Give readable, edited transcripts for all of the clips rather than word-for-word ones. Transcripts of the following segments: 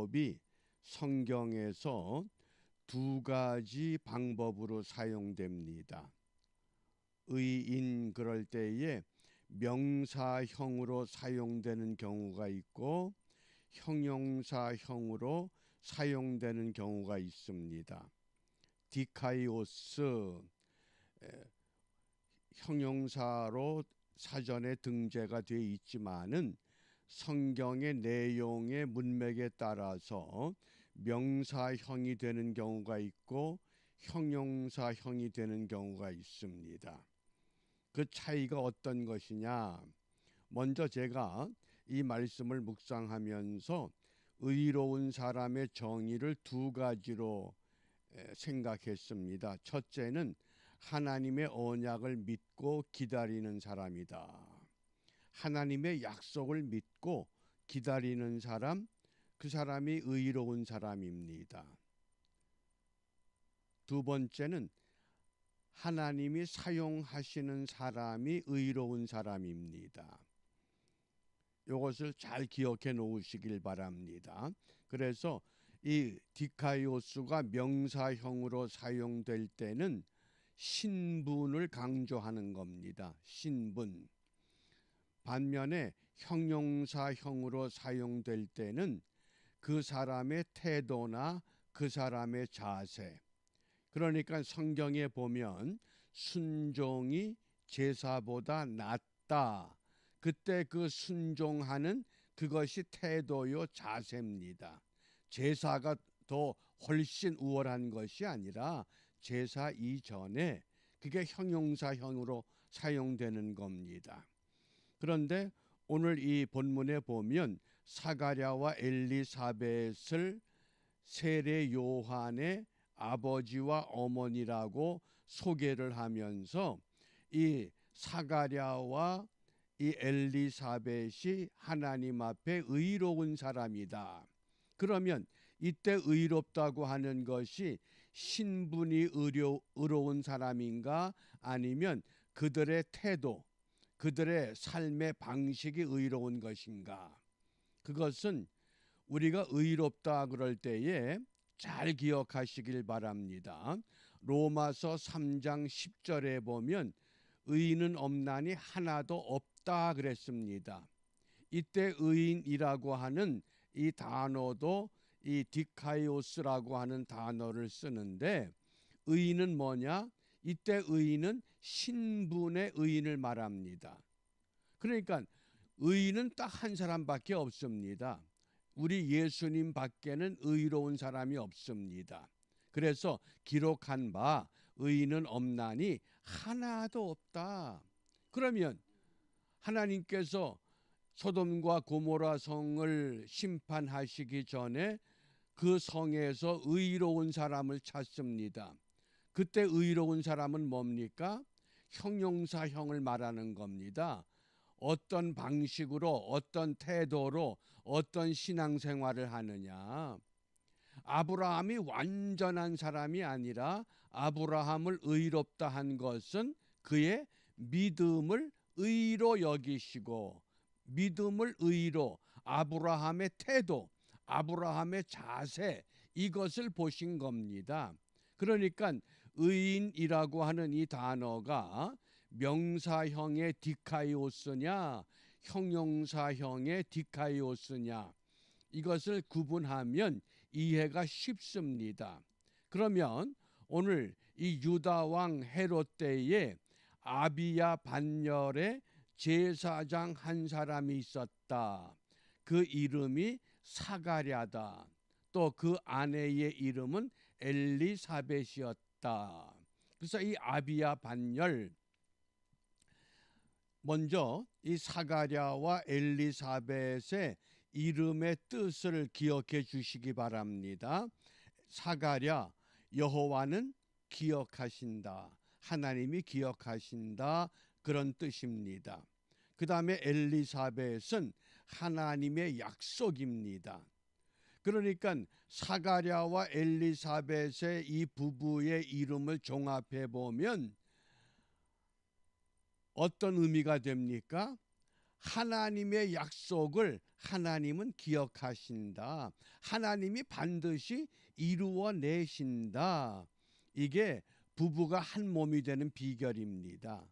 방법이 성경에서 두 가지 방법으로 사용됩니다. 의인 그럴 때에 명사형으로 사용되는 경우가 있고 형용사형으로 사용되는 경우가 있습니다. 디카이오스 형용사로 사전에 등재가 되어 있지만은 성경의 내용의 문맥에 따라서 명사형이 되는 경우가 있고 형용사형이 되는 경우가 있습니다. 그 차이가 어떤 것이냐? 먼저 제가 이 말씀을 묵상하면서 의로운 사람의 정의를 두 가지로 생각했습니다. 첫째는 하나님의 언약을 믿고 기다리는 사람이다. 하나님의 약속을 믿고 기다리는 사람, 그 사람이 의로운 사람입니다. 두 번째는 하나님이 사용하시는 사람이 의로운 사람입니다. 이것을 잘 기억해 놓으시길 바랍니다. 그래서 이 디카이오스가 명사형으로 사용될 때는 신분을 강조하는 겁니다. 신분. 반면에 형용사형으로 사용될 때는 그 사람의 태도나 그 사람의 자세. 그러니까 성경에 보면 순종이 제사보다 낫다. 그때 그 순종하는 그것이 태도요 자세입니다. 제사가 더 훨씬 우월한 것이 아니라 제사 이전에 그게 형용사형으로 사용되는 겁니다. 그런데 오늘 이 본문에 보면 사가랴와 엘리사벳을 세례 요한의 아버지와 어머니라고 소개를 하면서 이 사가랴와 이 엘리사벳이 하나님 앞에 의로운 사람이다. 그러면 이때 의롭다고 하는 것이 신분이 의로운 사람인가 아니면 그들의 태도, 그들의 삶의 방식이 의로운 것인가? 그것은 우리가 의롭다 그럴 때에 잘 기억하시길 바랍니다. 로마서 3장 10절에 보면 의인은 없나니 하나도 없다 그랬습니다. 이때 의인이라고 하는 이 단어도 이 디카이오스라고 하는 단어를 쓰는데 의인은 뭐냐? 이때 의인은 신분의 의인을 말합니다. 그러니까 의인은 딱 한 사람밖에 없습니다. 우리 예수님 밖에는 의로운 사람이 없습니다. 그래서 기록한 바 의인은 없나니 하나도 없다. 그러면 하나님께서 소돔과 고모라 성을 심판하시기 전에 그 성에서 의로운 사람을 찾습니다. 그때 의로운 사람은 뭡니까? 형용사형을 말하는 겁니다. 어떤 방식으로 어떤 태도로 어떤 신앙생활을 하느냐. 아브라함이 완전한 사람이 아니라 아브라함을 의롭다 한 것은 그의 믿음을 의로 여기시고 믿음을 의로 아브라함의 태도, 아브라함의 자세 이것을 보신 겁니다. 그러니까 의인이라고 하는 이 단어가 명사형의 디카이오스냐 형용사형의 디카이오스냐 이것을 구분하면 이해가 쉽습니다. 그러면 오늘 이 유다 왕 헤롯 때에 아비야 반열에 제사장 한 사람이 있었다. 그 이름이 사가랴다. 또 그 아내의 이름은 엘리사벳이었다. 그래서 이 아비야 반열 먼저 이 사가랴와 엘리사벳의 이름의 뜻을 기억해 주시기 바랍니다. 사가랴, 여호와는 기억하신다. 하나님이 기억하신다. 그런 뜻입니다. 그 다음에 엘리사벳은 하나님의 약속입니다. 그러니까 사가랴와 엘리사벳의 이 부부의 이름을 종합해 보면 어떤 의미가 됩니까? 하나님의 약속을 하나님은 기억하신다. 하나님이 반드시 이루어내신다. 이게 부부가 한 몸이 되는 비결입니다.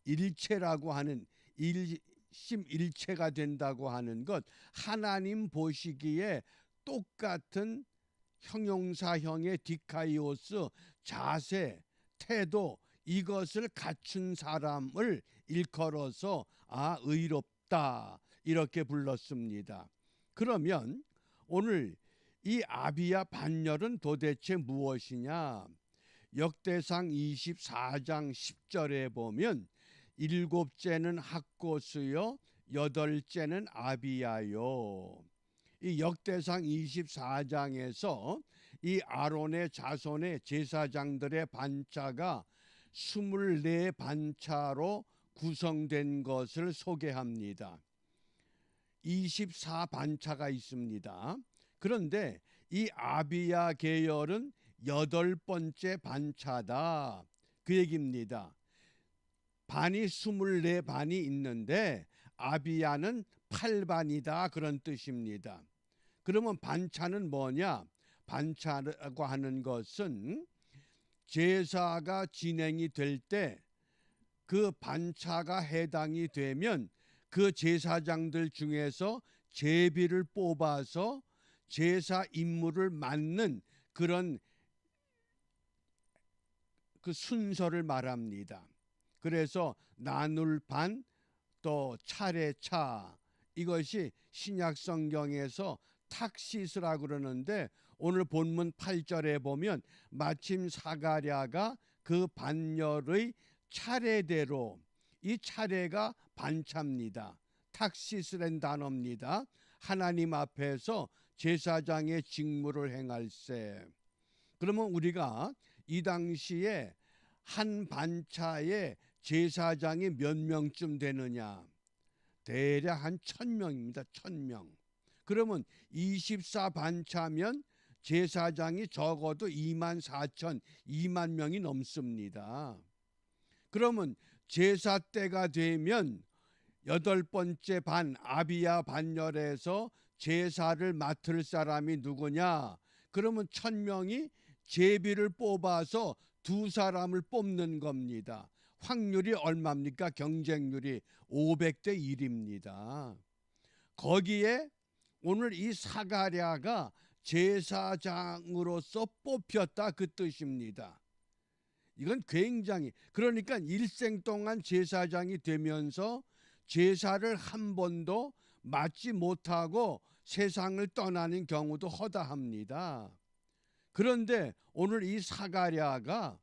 일체라고 하는 일심일체가 된다고 하는 것, 하나님 보시기에 똑같은 형용사형의 디카이오스, 자세, 태도, 이것을 갖춘 사람을 일컬어서 의롭다 이렇게 불렀습니다. 그러면 오늘 이 아비야 반열은 도대체 무엇이냐? 역대상 24장 10절에 보면 일곱째는 학고스요 여덟째는 아비야요. 이 역대상 24장에서 이 아론의 자손의 제사장들의 반차가 24반차로 구성된 것을 소개합니다. 24반차가 있습니다. 그런데 이 아비야 계열은 8번째 반차다. 그 얘기입니다. 반이 24반이 있는데 아비야는 8반이다 그런 뜻입니다. 그러면 반차는 뭐냐? 반차라고 하는 것은 제사가 진행이 될 때 그 반차가 해당이 되면 그 제사장들 중에서 제비를 뽑아서 제사 임무를 맡는 그런 그 순서를 말합니다. 그래서 나눌 반, 또 차례차, 이것이 신약 성경에서 탁시스라고 그러는데 오늘 본문 8절에 보면 마침 사가랴가 그 반열의 차례대로, 이 차례가 반차입니다. 탁시스란 단어입니다. 하나님 앞에서 제사장의 직무를 행할세. 그러면 우리가 이 당시에 한 반차에 제사장이 몇 명쯤 되느냐? 대략 한 1000명입니다. 1000명. 그러면 24반차면 제사장이 적어도 24,000, 2만 명이 넘습니다. 그러면 제사 때가 되면 8번째 반, 아비야 반열에서 제사를 맡을 사람이 누구냐? 그러면 1000명이 제비를 뽑아서 2사람을 뽑는 겁니다. 확률이 얼마입니까? 경쟁률이 500대 1입니다. 거기에 오늘 이 사가랴가 제사장으로서 뽑혔다 그 뜻입니다. 이건 굉장히, 그러니까 일생 동안 제사장이 되면서 제사를 한 번도 맡지 못하고 세상을 떠나는 경우도 허다합니다. 그런데 오늘 이 사가랴가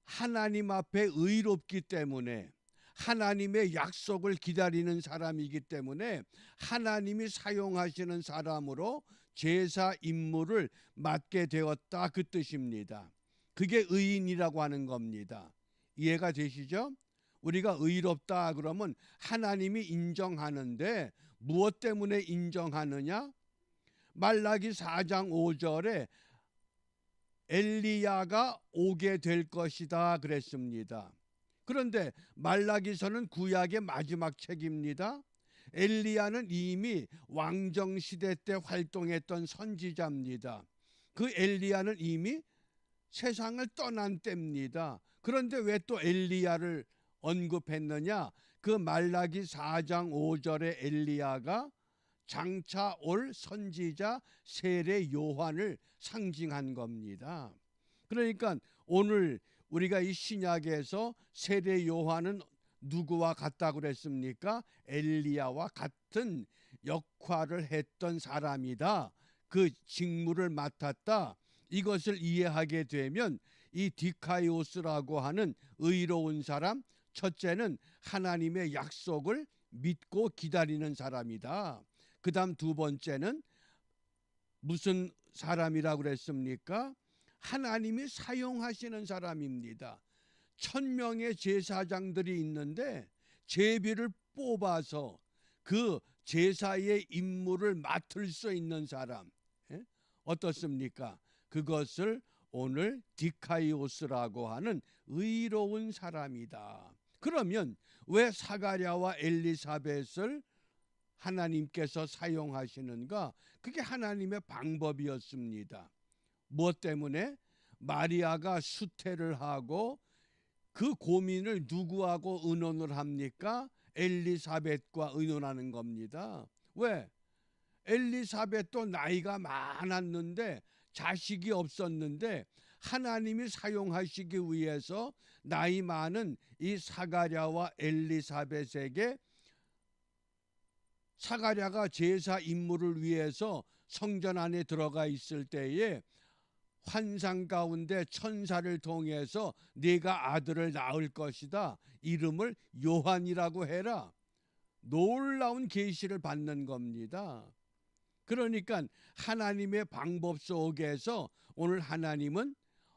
하나님 앞에 의롭기 때문에, 하나님의 약속을 기다리는 사람이기 때문에 하나님이 사용하시는 사람으로 제사 임무를 맡게 되었다 그 뜻입니다. 그게 의인이라고 하는 겁니다. 이해가 되시죠? 우리가 의롭다 그러면 하나님이 인정하는데 무엇 때문에 인정하느냐? 말라기 4장 5절에 엘리야가 오게 될 것이다 그랬습니다. 그런데 말라기서는 구약의 마지막 책입니다. 엘리야는 이미 왕정시대 때 활동했던 선지자입니다. 그 엘리야는 이미 세상을 떠난 때입니다. 그런데 왜 또 엘리야를 언급했느냐? 그 말라기 4장 5절에 엘리야가 장차 올 선지자 세례 요한을 상징한 겁니다. 그러니까 오늘 우리가 이 신약에서 세례 요한은 누구와 같다고 그랬습니까? 엘리야와 같은 역할을 했던 사람이다. 그 직무를 맡았다. 이것을 이해하게 되면 이 디카이오스라고 하는 의로운 사람, 첫째는 하나님의 약속을 믿고 기다리는 사람이다. 그 다음 두 번째는 무슨 사람이라고 그랬습니까? 하나님이 사용하시는 사람입니다. 1000명의 제사장들이 있는데 제비를 뽑아서 그 제사의 임무를 맡을 수 있는 사람, 어떻습니까? 그것을 오늘 디카이오스라고 하는 의로운 사람이다. 그러면 왜 사가랴와 엘리사벳을 하나님께서 사용하시는가? 그게 하나님의 방법이었습니다. 무엇 때문에? 마리아가 수태를 하고 그 고민을 누구하고 의논을 합니까? 엘리사벳과 의논하는 겁니다. 왜? 엘리사벳도 나이가 많았는데 자식이 없었는데 하나님이 사용하시기 위해서 나이 많은 이 사가랴와 엘리사벳에게, 사가랴가 제사 임무를 위해서 성전 안에 들어가 있을 때에 환상 가운데 천사를 통해서 네가 아들을 낳을 것이다, 이름을 요한이라고 해라, 놀라운 계시를 받는 겁니다. 그러니까 하나님의 방법 속에서 오늘 하나님은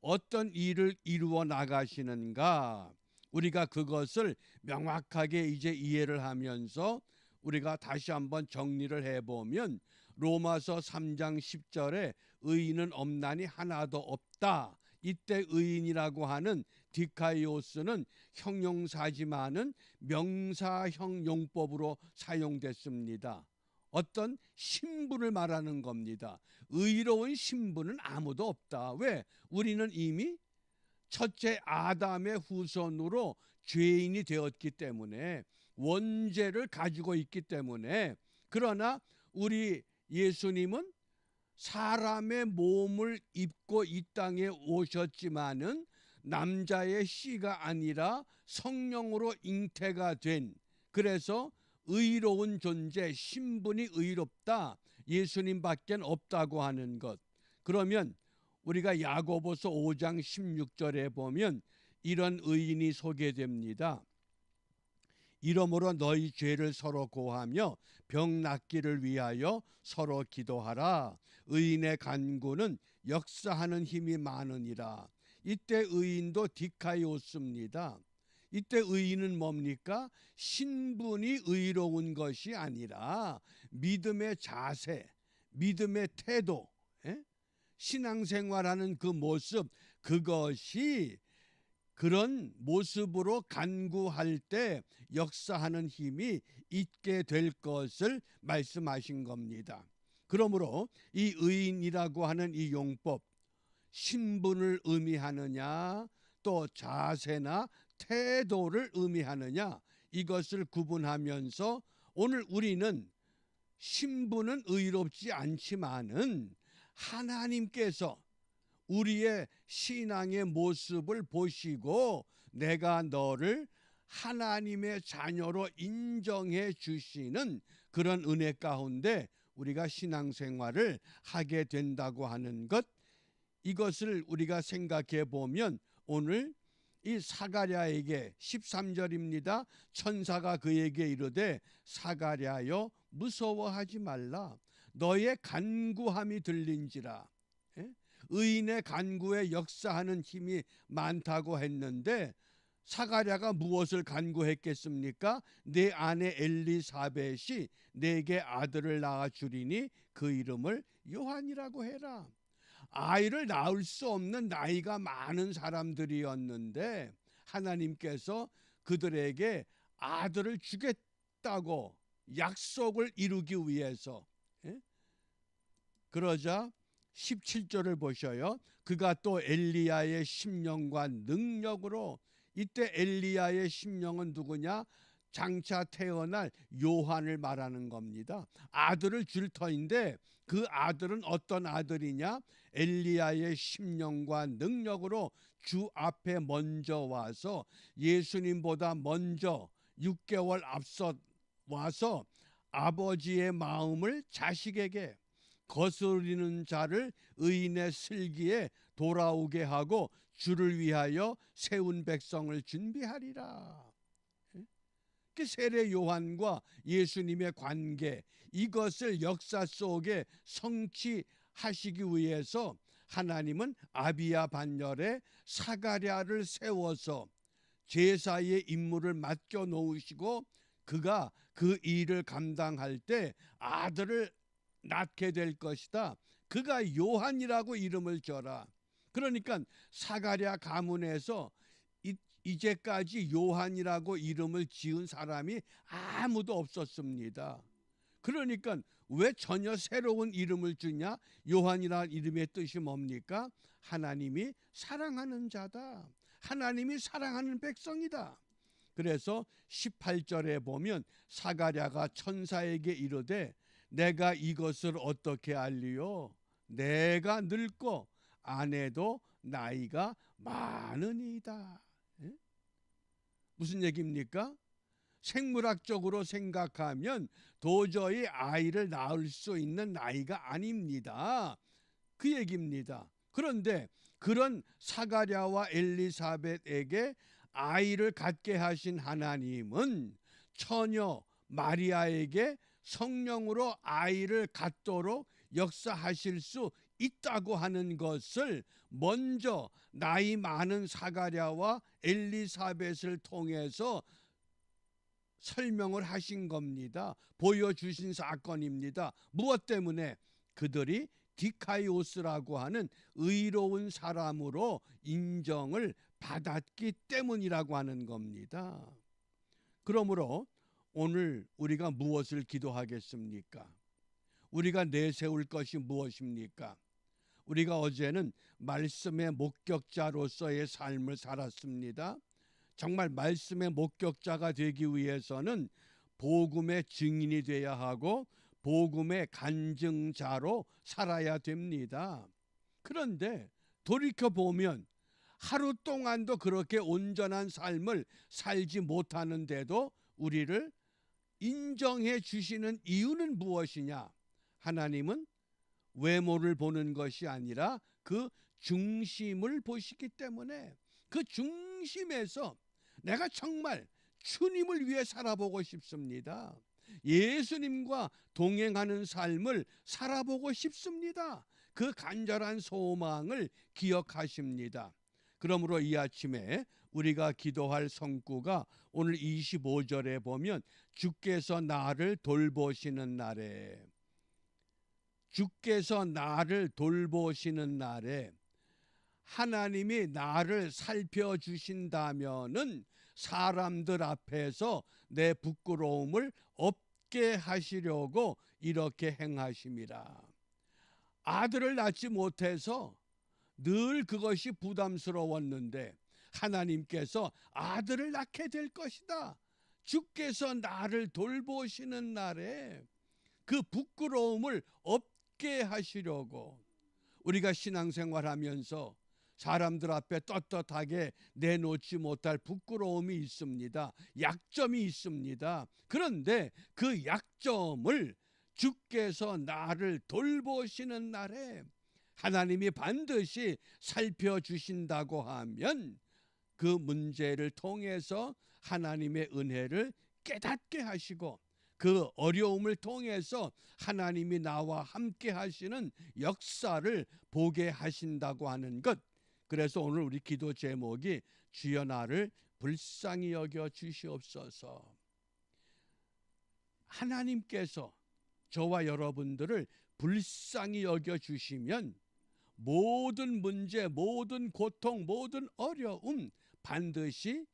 어떤 일을 이루어 나가시는가, 우리가 그것을 명확하게 이제 이해를 하면서 우리가 다시 한번 정리를 해보면, 로마서 3장 10절에 의인은 없나니 하나도 없다. 이때 의인이라고 하는 디카이오스는 형용사지만은 명사형 용법으로 사용됐습니다. 어떤 신분을 말하는 겁니다. 의로운 신분은 아무도 없다. 왜? 우리는 이미 첫째 아담의 후손으로 죄인이 되었기 때문에, 원죄를 가지고 있기 때문에. 그러나 우리 예수님은 사람의 몸을 입고 이 땅에 오셨지만은 남자의 씨가 아니라 성령으로 잉태가 된, 그래서 의로운 존재, 신분이 의롭다, 예수님밖에 없다고 하는 것. 그러면 우리가 야고보서 5장 16절에 보면 이런 의인이 소개됩니다. 이러므로 너희 죄를 서로 고하며 병 낫기를 위하여 서로 기도하라. 의인의 간구는 역사하는 힘이 많으니라. 이때 의인도 디카이오스입니다. 이때 의인은 뭡니까? 신분이 의로운 것이 아니라 믿음의 자세, 믿음의 태도, 신앙생활하는 그 모습, 그것이 그런 모습으로 간구할 때 역사하는 힘이 있게 될 것을 말씀하신 겁니다. 그러므로 이 의인이라고 하는 이 용법, 신분을 의미하느냐 또 자세나 태도를 의미하느냐, 이것을 구분하면서 오늘 우리는 신분은 의롭지 않지만은 하나님께서 우리의 신앙의 모습을 보시고 내가 너를 하나님의 자녀로 인정해 주시는 그런 은혜 가운데 우리가 신앙생활을 하게 된다고 하는 것, 이것을 우리가 생각해 보면 오늘 이 사가랴에게 13절입니다. 천사가 그에게 이르되 사가랴여 무서워하지 말라. 너의 간구함이 들린지라. 의인의 간구에 역사하는 힘이 많다고 했는데 사가랴가 무엇을 간구했겠습니까? 내 아내 엘리사벳이 내게 아들을 낳아 주리니 그 이름을 요한이라고 해라. 아이를 낳을 수 없는 나이가 많은 사람들이었는데 하나님께서 그들에게 아들을 주겠다고 약속을 이루기 위해서, 그러자 17절을 보셔요. 그가 또 엘리야의 심령과 능력으로, 이때 엘리야의 심령은 누구냐? 장차 태어날 요한을 말하는 겁니다. 아들을 줄 터인데 그 아들은 어떤 아들이냐? 엘리야의 심령과 능력으로 주 앞에 먼저 와서 예수님보다 먼저 6개월 앞서 와서 아버지의 마음을 자식에게, 거스르는 자를 의인의 슬기에 돌아오게 하고 주를 위하여 세운 백성을 준비하리라. 그 세례 요한과 예수님의 관계, 이것을 역사 속에 성취하시기 위해서 하나님은 아비야 반열에 사가랴를 세워서 제사의 임무를 맡겨 놓으시고 그가 그 일을 감당할 때 아들을 낳게 될 것이다. 그가 요한이라고 이름을 줘라. 그러니까 사가랴 가문에서 이제까지 요한이라고 이름을 지은 사람이 아무도 없었습니다. 그러니까 왜 전혀 새로운 이름을 주냐? 요한이라는 이름의 뜻이 뭡니까? 하나님이 사랑하는 자다. 하나님이 사랑하는 백성이다. 그래서 18절에 보면 사가랴가 천사에게 이르되 내가 이것을 어떻게 알리요? 내가 늙고 아내도 나이가 많으니이다. 예? 무슨 얘기입니까? 생물학적으로 생각하면 도저히 아이를 낳을 수 있는 나이가 아닙니다. 그 얘기입니다. 그런데 그런 사가랴와 엘리사벳에게 아이를 갖게 하신 하나님은 처녀 마리아에게 성령으로 아이를 갖도록 역사하실 수 있다고 하는 것을 먼저 나이 많은 사가랴와 엘리사벳을 통해서 설명을 하신 겁니다. 보여주신 사건입니다. 무엇 때문에? 그들이 디카이오스라고 하는 의로운 사람으로 인정을 받았기 때문이라고 하는 겁니다. 그러므로 오늘 우리가 무엇을 기도하겠습니까? 우리가 내세울 것이 무엇입니까? 우리가 어제는 말씀의 목격자로서의 삶을 살았습니다. 정말 말씀의 목격자가 되기 위해서는 복음의 증인이 돼야 하고 복음의 간증자로 살아야 됩니다. 그런데 돌이켜보면 하루 동안도 그렇게 온전한 삶을 살지 못하는데도 우리를 인정해 주시는 이유는 무엇이냐? 하나님은 외모를 보는 것이 아니라 그 중심을 보시기 때문에 그 중심에서 내가 정말 주님을 위해 살아보고 싶습니다. 예수님과 동행하는 삶을 살아보고 싶습니다. 그 간절한 소망을 기억하십니다. 그러므로 이 아침에 우리가 기도할 성구가 오늘 25절에 보면 주께서 나를 돌보시는 날에, 주께서 나를 돌보시는 날에 하나님이 나를 살펴주신다면은 사람들 앞에서 내 부끄러움을 없게 하시려고 이렇게 행하심이라. 아들을 낳지 못해서 늘 그것이 부담스러웠는데 하나님께서 아들을 낳게 될 것이다. 주께서 나를 돌보시는 날에 그 부끄러움을 없게 하시려고. 우리가 신앙생활하면서 사람들 앞에 떳떳하게 내놓지 못할 부끄러움이 있습니다. 약점이 있습니다. 그런데 그 약점을 주께서 나를 돌보시는 날에 하나님이 반드시 살펴주신다고 하면 그 문제를 통해서 하나님의 은혜를 깨닫게 하시고 그 어려움을 통해서 하나님이 나와 함께 하시는 역사를 보게 하신다고 하는 것. 그래서 오늘 우리 기도 제목이 주여 나를 불쌍히 여겨 주시옵소서. 하나님께서 저와 여러분들을 불쌍히 여겨 주시면 모든 문제, 모든 고통, 모든 어려움 반드시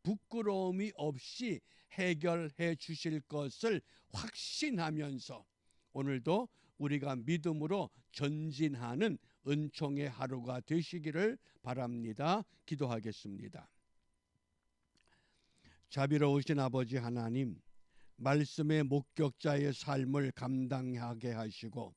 부끄러움이 없이 해결해 주실 것을 확신하면서 오늘도 우리가 믿음으로 전진하는 은총의 하루가 되시기를 바랍니다. 기도하겠습니다. 자비로우신 아버지 하나님, 말씀의 목격자의 삶을 감당하게 하시고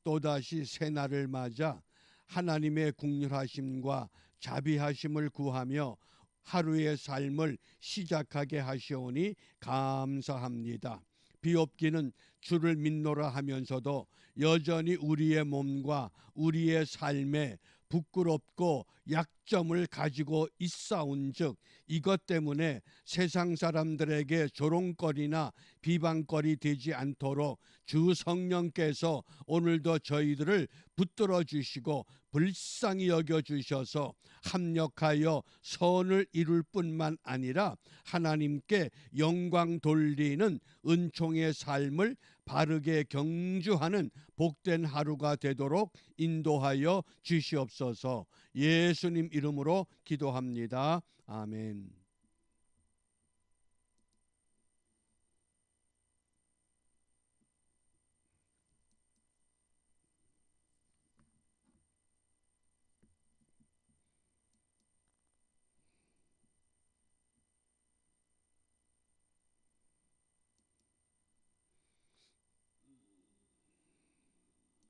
또다시 새날을 맞아 하나님의 긍휼하심과 자비하심을 구하며 하루의 삶을 시작하게 하시오니 감사합니다. 비옵기는 주를 믿노라 하면서도 여전히 우리의 몸과 우리의 삶에 부끄럽고 약점을 가지고 있사온즉 이것 때문에 세상 사람들에게 조롱거리나 비방거리 되지 않도록 주 성령께서 오늘도 저희들을 붙들어 주시고 불쌍히 여겨 주셔서 합력하여 선을 이룰 뿐만 아니라 하나님께 영광 돌리는 은총의 삶을 바르게 경주하는 복된 하루가 되도록 인도하여 주시옵소서. 예수님 이름으로 기도합니다. 아멘.